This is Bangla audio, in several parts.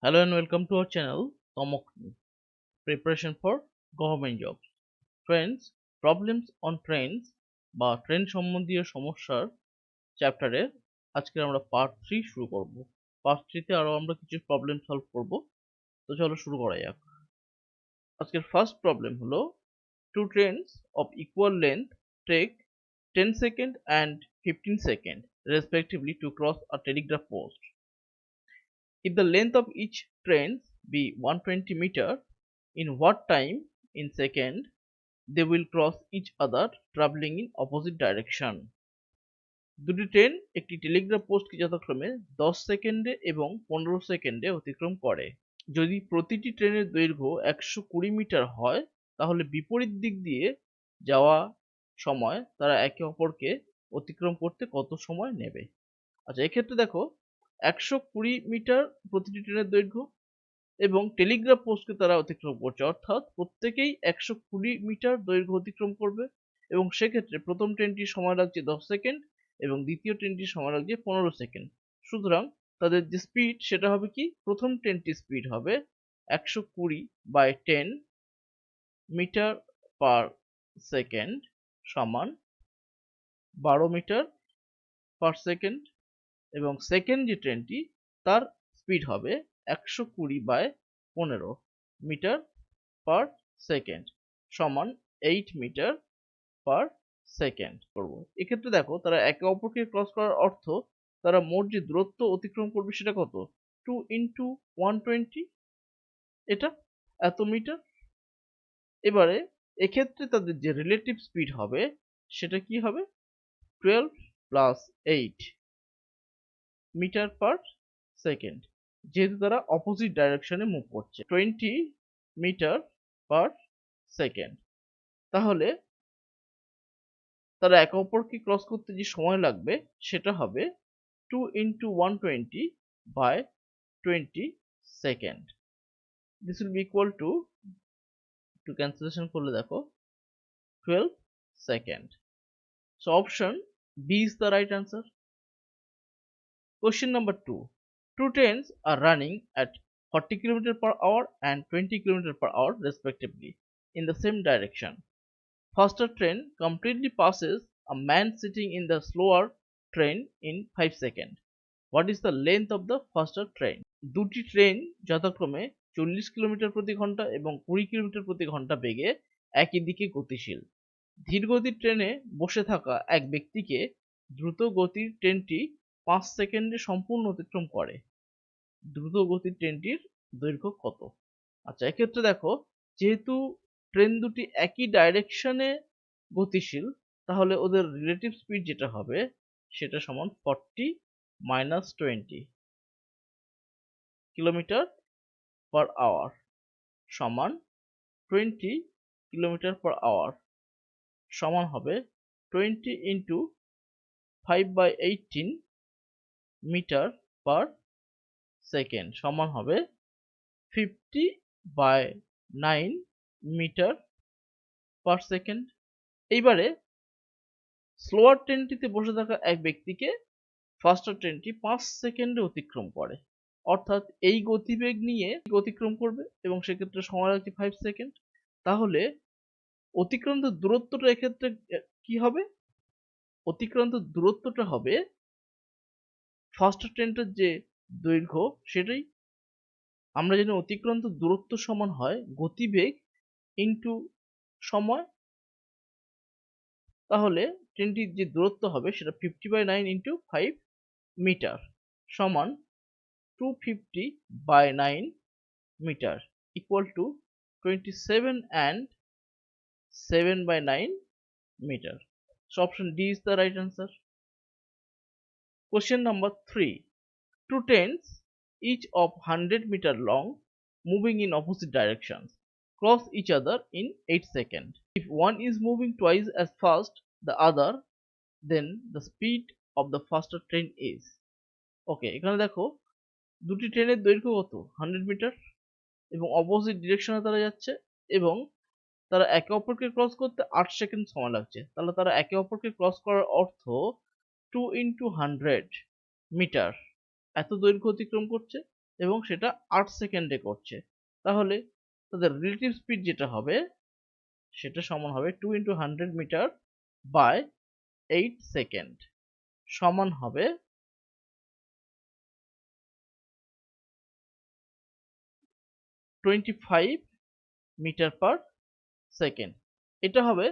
Hello and welcome to our channel Tomokni Preparation for Government Jobs. Friends, Problems on Trains বা ট্রেন সম্বন্ধীয় সমস্যার চ্যাপ্টারে আজকে আমরা পার্ট 3 শুরু করব। পার্ট 3 তে আরো আমরা কিছু প্রবলেম সলভ করব। তো চলো শুরু করা যাক। আজকের ফার্স্ট প্রবলেম হলো two trains of equal length take 10 second and 15 second respectively to cross a telegraph post. If the length of each train be 120 meter, in what time in second they will cross each other traveling in opposite direction? দুটি ট্রেন একটি টেলিগ্রাফ পোস্টকে যথাক্রমে 10 সেকেন্ডে এবং 15 সেকেন্ডে অতিক্রম করে। যদি প্রতিটি ট্রেনের দৈর্ঘ্য 120 মিটার হয় তাহলে বিপরীত দিক দিয়ে যাওয়া সময় তারা একে অপরকে অতিক্রম করতে কত সময় নেবে? আচ্ছা, এক্ষেত্রে দেখো 120 মিটার প্রতিটি ট্রেনের দৈর্ঘ্য এবং টেলিগ্রাফ পোস্টকে তারা অতিক্রম করছে, অর্থাৎ প্রত্যেকেই 120 মিটার দৈর্ঘ্য অতিক্রম করবে এবং সেক্ষেত্রে প্রথম ট্রেনটির সময় লাগছে 10 সেকেন্ড এবং দ্বিতীয় ট্রেনটির সময় লাগছে 15 সেকেন্ড। সুতরাং তাদের যে স্পিড সেটা হবে কি, প্রথম ট্রেনটির স্পিড হবে 120/10 মিটার পার সেকেন্ড সমান 12 মিটার পার সেকেন্ড এবং সেকেন্ড যে ট্রেনটি তার স্পিড হবে 120/15 মিটার পার সেকেন্ড সমান 8 মিটার পার সেকেন্ড করব। এক্ষেত্রে দেখো তারা একে অপরকে ক্রস করার অর্থ তারা মোট যে দূরত্ব অতিক্রম করবে সেটা কত, 2 ইন্টু 120, এটা এত মিটার। এবারে এক্ষেত্রে তাদের যে রিলেটিভ স্পিড হবে সেটা কি হবে, 12 প্লাস 8 মিটার পার সেকেন্ড, যেহেতু তারা অপোজিট ডাইরেকশনে মুভ করছে, 20 মিটার পার সেকেন্ড। তাহলে তারা একে অপরকে ক্রস করতে যে সময় লাগবে সেটা হবে 2 into 120/20 second. This will be equal to, একটু ক্যান্সেলেশন করলে দেখো 12 second. So option b is the right answer. Question number 2. Two trains are running at 40 km per hour and 20 km per hour respectively in the same direction. Faster train completely passes a man sitting in the slower train in 5 seconds. What is the length of the faster train? দুটি ট্রেন যথাক্রমে 40 কিলোমিটার প্রতি ঘন্টা এবং 20 কিলোমিটার প্রতি ঘন্টা বেগে একই দিকে গতিশীল। ধীরগতির ট্রেনে বসে থাকা এক ব্যক্তিকে দ্রুত গতির ট্রেনটি 5 সেকেন্ডে সম্পূর্ণ অতিক্রম করে। দ্রুত গতির ট্রেনটির দৈর্ঘ্য কত? আচ্ছা, এক্ষেত্রে দেখো যেহেতু ট্রেন দুটি একই ডাইরেকশনে গতিশীল তাহলে ওদের রিলেটিভ স্পিড যেটা হবে সেটা সমান 40 মাইনাস 20 কিলোমিটার পার আওয়ার সমান 20 কিলোমিটার পার আওয়ার সমান হবে 20 ইন্টু 5/18 মিটার পার সেকেন্ড সমান হবে 50/9 মিটার পার সেকেন্ড। এইবারে স্লোয়ার ট্রেনটিতে বসে থাকা এক ব্যক্তিকে ফাস্টার ট্রেনটি 5 সেকেন্ডে অতিক্রম করে, অর্থাৎ এই গতিবেগ নিয়ে অতিক্রম করবে এবং সেক্ষেত্রে সময় লাগছে 5 সেকেন্ড। তাহলে অতিক্রান্ত দূরত্বটা এক্ষেত্রে কি হবে, অতিক্রান্ত দূরত্বটা হবে ফাস্টার ট্রেনটার যে দৈর্ঘ্য সেটাই। আমরা জানি অতিক্রান্ত দূরত্ব সমান হয় গতিবেগ ইন্টু সময়। তাহলে ট্রেনটির যে দূরত্ব হবে সেটা 50/9 ইন্টু 5 মিটার সমান 250/9 metre equal to 27 and 7/9 meter. So option D is the right answer. Question number 3. Two trains, each of 100 meter long, moving in opposite directions, cross each other in 8 seconds. If one is moving twice as fast the other, then the speed of the faster train is. Okay, এখানে দেখো দুটি ট্রেনের দৈর্ঘ্য কত, 100 মিটার এবং অপোজিট ডিরেকশনে তারা যাচ্ছে এবং তারা একে অপরকে ক্রস করতে 8 সেকেন্ড সময় লাগছে। তাহলে তারা একে অপরকে ক্রস করার অর্থ 2 ইন্টু 100 মিটার এত দৈর্ঘ্য অতিক্রম করছে এবং সেটা 8 সেকেন্ডে করছে, তাহলে তাদের রিলেটিভ স্পিড যেটা হবে সেটা সমান হবে 2 × 100 মিটার বাই 8 সেকেন্ড, সমান হবে 25 মিটার পার সেকেন্ড। এটা হবে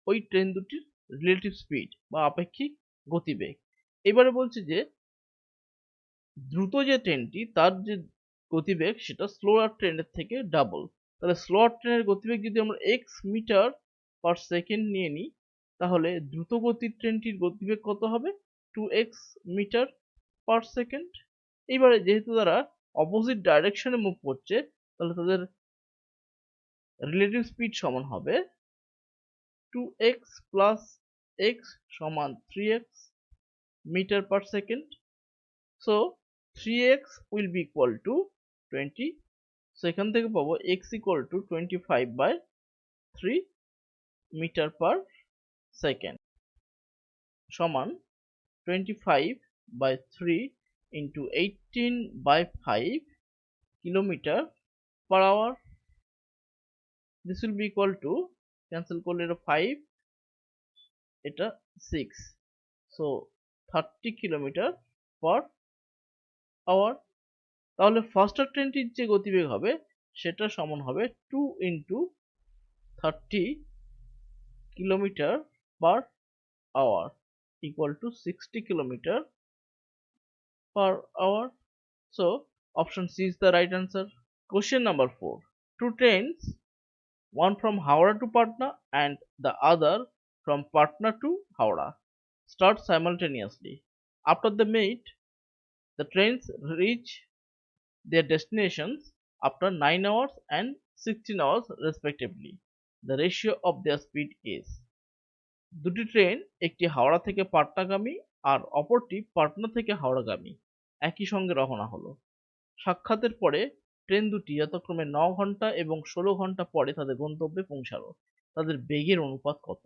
ওই ট্রেন দুটির রিলেটিভ স্পিড বা আপেক্ষিক গতিবেগ। এবারে বলছে যে দ্রুত যে ট্রেনটি তার যে গতিবেগ সেটা স্লোয়ার ট্রেনের থেকে ডাবল। তাহলে স্লোয়ার ট্রেনের গতিবেগ যদি আমরা এক্স মিটার পার সেকেন্ড নিয়ে নিই, তাহলে দ্রুত গতির ট্রেনটির গতিবেগ কত হবে? 2x metre per second. এইবারে যেহেতু তারা অপোজিট ডাইরেকশনে মুভ করছে, তাহলে তাদের রিলেটিভ স্পিড সমান হবে 2x প্লাস x সমান 3x metre per second. So 3x will be equal to 20, সেখান থেকে পাবো x equal to 25/3 metre per second সমান 25/3 into 18/5 kilometre per hour. This will be equal to, cancel করলে এটা 5, এটা 6, so 30 কিলোমিটার পার আওয়ার। তাহলে ফাস্টার ট্রেনটির যে গতিবেগ হবে সেটা সমান হবে 2 × 30 kilometre per hour equal to 60 kilometre per hour. So option C is the right answer. Question number 4. Two trains, one from Howrah to Patna and the other from Patna to Howrah, start simultaneously. After they meet, the trains reach their destinations after 9 hours and 16 hours respectively. The ratio of their speed is. দুটি ট্রেন, একটি হাওড়া থেকে পাটনাগামী আর অপরটি পাটনা থেকে হাওড়াগামী, একই সঙ্গে রওনা হলো। সাক্ষাতের পরে ট্রেন দুটি যথাক্রমে 9 ঘন্টা এবং 16 ঘন্টা পরে তাদের গন্তব্যে পৌঁছালো। তাদের বেগের অনুপাত কত?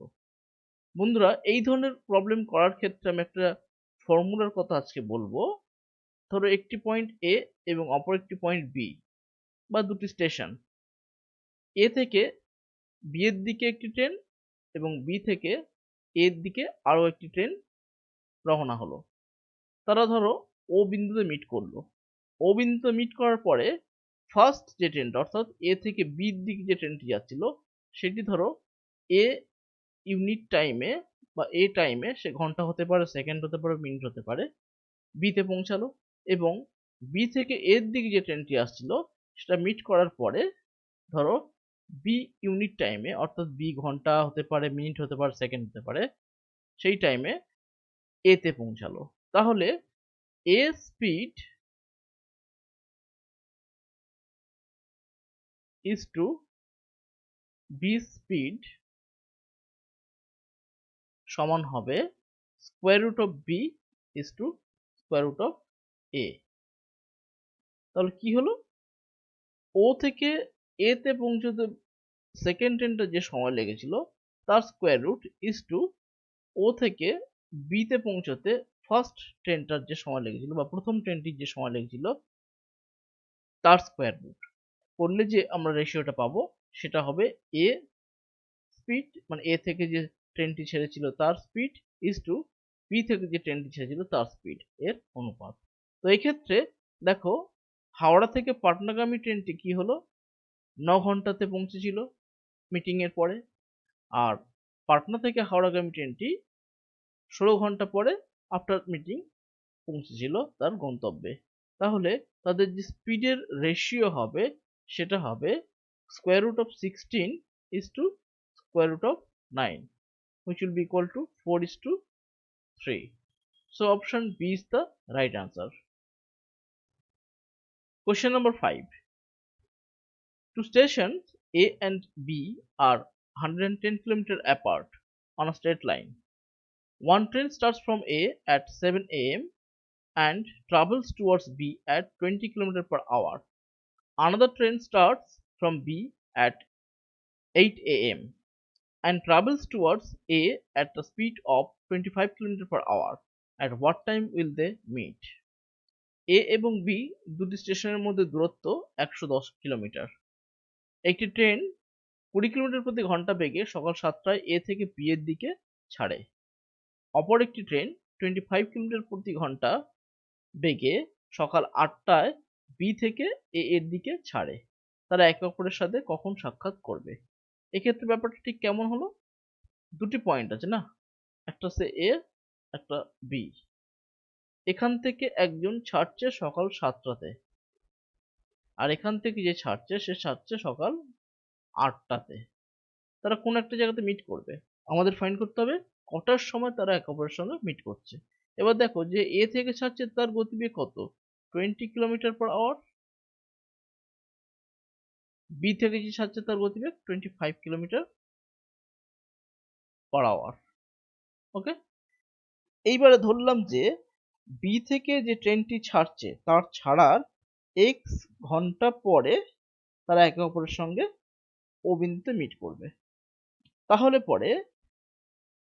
বন্ধুরা, এই ধরনের প্রবলেম করার ক্ষেত্রে আমি একটা ফর্মুলার কথা আজকে বলবো। ধরো একটি পয়েন্ট এ এবং অপর একটি পয়েন্ট বি বা দুটি স্টেশন। এ থেকে বি এর দিকে একটি ট্রেন এবং বি থেকে এর দিকে আরো একটি ট্রেন রওনা হলো। তারা ধরো ও বিন্দুতে মিট করলো। ও বিন্দুতে মিট করার পরে ফার্স্ট যে ট্রেনটা, অর্থাৎ এ থেকে বির দিকে যে ট্রেনটি যাচ্ছিল, সেটি ধরো এ ইউনিট টাইমে বা এ টাইমে, সে ঘন্টা হতে পারে, সেকেন্ড হতে পারে, মিনিট হতে পারে, বিতে পৌঁছালো। এবং বি থেকে এর দিকে যে ট্রেনটি আসছিল সেটা মিট করার পরে ধরো বি ইউনিট টাইমে, অর্থাৎ বি ঘন্টা হতে পারে, মিনিট হতে পারে, সেকেন্ড হতে পারে, সেই টাইমে এতে পৌঁছালো। তাহলে a speed is to b speed সমান হবে square root of b is to square root of a। তাহলে কি হলো? ও থেকে এ তে পৌঁছতে সেকেন্ড ট্রেনটা যে সময় লেগেছিল তার স্কোয়ার রুট is to ও থেকে বি তে পৌঁছতে ফার্স্ট ট্রেনটার যে সময় লেগেছিল বা প্রথম ট্রেনটির যে সময় লেগেছিল তার স্কোয়ার রুট করলে যে আমরা রেশিওটা পাবো সেটা হবে এ স্পিড, মানে এ থেকে যে ট্রেনটি ছেড়েছিল তার স্পিড ইজ টু বি থেকে যে ট্রেনটি ছেড়েছিল তার স্পিড এর অনুপাত। তো এই ক্ষেত্রে দেখো, হাওড়া থেকে পাটনাগামী ট্রেনটি কি হলো, 9 ঘন্টাতে পৌঁছেছিল মিটিং এর পরে, আর পাটনা থেকে হাওড়াগামী ট্রেনটি 16 ঘন্টা পরে আফটার মিটিং পৌঁছেছিল তার গন্তব্যে। তাহলে তাদের যে স্পিডের রেশিও হবে সেটা হবে square root of 16 is to square root of 9, which will be equal to 4:3. So option B is the right answer. Question number 5. Two stations A and B are 110 km apart on a straight line. One train starts from A at 7 a.m. and travels towards B at 20 km per hour. Another train starts from B at 8 a.m. and travels towards A at the speed of 25 km per hour. At what time will they meet? এ এবং বি দুটি স্টেশনের মধ্যে দূরত্ব 110 কিলোমিটার। একটি ট্রেন 20 কিলোমিটার প্রতি ঘন্টা বেগে সকাল 7টায় এ থেকে বি এর দিকে ছাড়ে। অপর একটি ট্রেন 25 কিলোমিটার প্রতি ঘন্টা বেগে সকাল 8টায় বি থেকে এ এর দিকে ছাড়ে। তারা একে অপরের সাথে কখন সাক্ষাৎ করবে? এক্ষেত্রে ব্যাপারটা ঠিক কেমন হলো? দুটি পয়েন্ট আছে না, একটা হচ্ছে এ, একটা বি। এখান থেকে একজন ছাড়ছে সকাল 7টাতে, আর এখান থেকে যে ছাড়ছে সে ছাড়ছে সকাল 8টাতে। তারা কোন একটা জায়গাতে মিট করবে। আমাদের ফাইন্ড করতে হবে কটার সময় তারা একে অপরের সঙ্গে মিট করছে। এবার দেখো যে এ থেকে ছাড়ছে তার গতিবেগ কত? 20 কিলোমিটার পার আওয়ার। বি থেকে যে ছাড়ছে তার গতিবেগ 25 কিলোমিটার পার আওয়ার। ওকে, এইবারে ধরলাম যে বি থেকে যে ট্রেনটি ছাড়ছে তার ছাড়ার এক্স ঘন্টা পরে তারা একে অপরের সঙ্গে ও বিন্দুতে মিট করবে। তাহলে পরে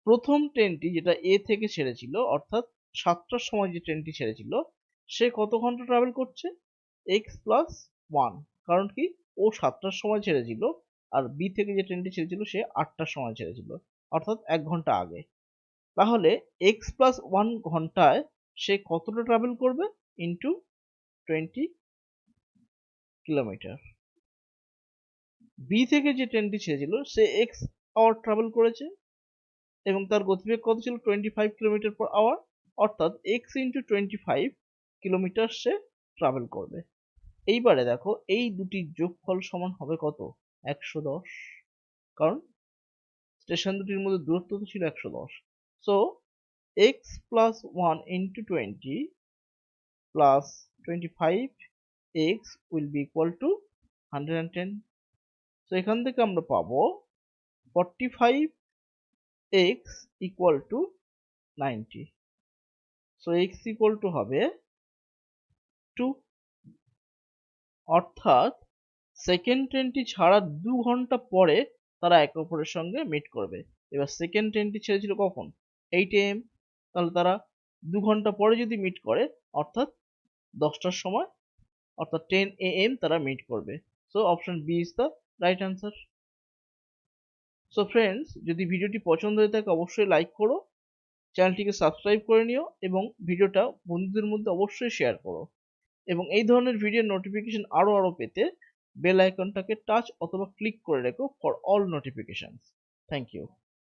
প্রথম ট্রেনটি যেটা এ থেকে ছেড়েছিল, অর্থাৎ 7টার সময় যে ট্রেনটি ছেড়েছিল, সে কত ঘন্টা ট্রাভেল করছে? X plus 1। কারণ কি, ও 7টার সময় ছেড়েছিল, আর বি থেকে যে ট্রেনটি ছেড়েছিল সে 8টার সময় ছেড়েছিল, অর্থাৎ 1 ঘন্টা আগে। তাহলে এক্স প্লাস 1 ঘন্টায় সে কতটা ট্রাভেল করবে? Into 20 kilometre. বি থেকে যে ট্রেনটি ছেড়েছিল সে এক্স আওয়ার ট্রাভেল করেছে এবং তার গতিবেগ কত ছিল? 25 কিলোমিটার পার আওয়ার, অর্থাৎ এক্স ইন্টু 25 কিলোমিটার সে ট্রাভেল করবে। এইবারে দেখো এই দুটির যোগফল সমান হবে কত? 110। কারণ স্টেশন দুটির মধ্যে দূরত্ব তো ছিল 110। So x plus 1 into 20 plus 25 x will be equal two 110। So এখান থেকে আমরা পাবো 45 x equal to 90। So x equal to হবে 2। অর্থাৎ সেকেন্ড ট্রেনটি ছাড়ার 2 ঘন্টা পরে তারা একে অপরের সঙ্গে মিট করবে। এবার সেকেন্ড ট্রেনটি ছেড়েছিল কখন? 8 AM। তাহলে তারা 2 ঘন্টা পরে যদি মিট করে, অর্থাৎ 10টার সময়, অর্থাৎ 10 AM তারা মিট করবে। So option b is the right answer. So friends, যদি ভিডিওটি পছন্দ হয়ে থাকে অবশ্যই লাইক করো, চ্যানেলটিকে সাবস্ক্রাইব করে নিও এবং ভিডিওটা বন্ধুদের মধ্যে অবশ্যই শেয়ার করো। এবং এই ধরনের ভিডিওর নোটিফিকেশন আরো পেতে বেল আইকনটাকে টাচ অথবা ক্লিক করে রেখো for all notifications. Thank you.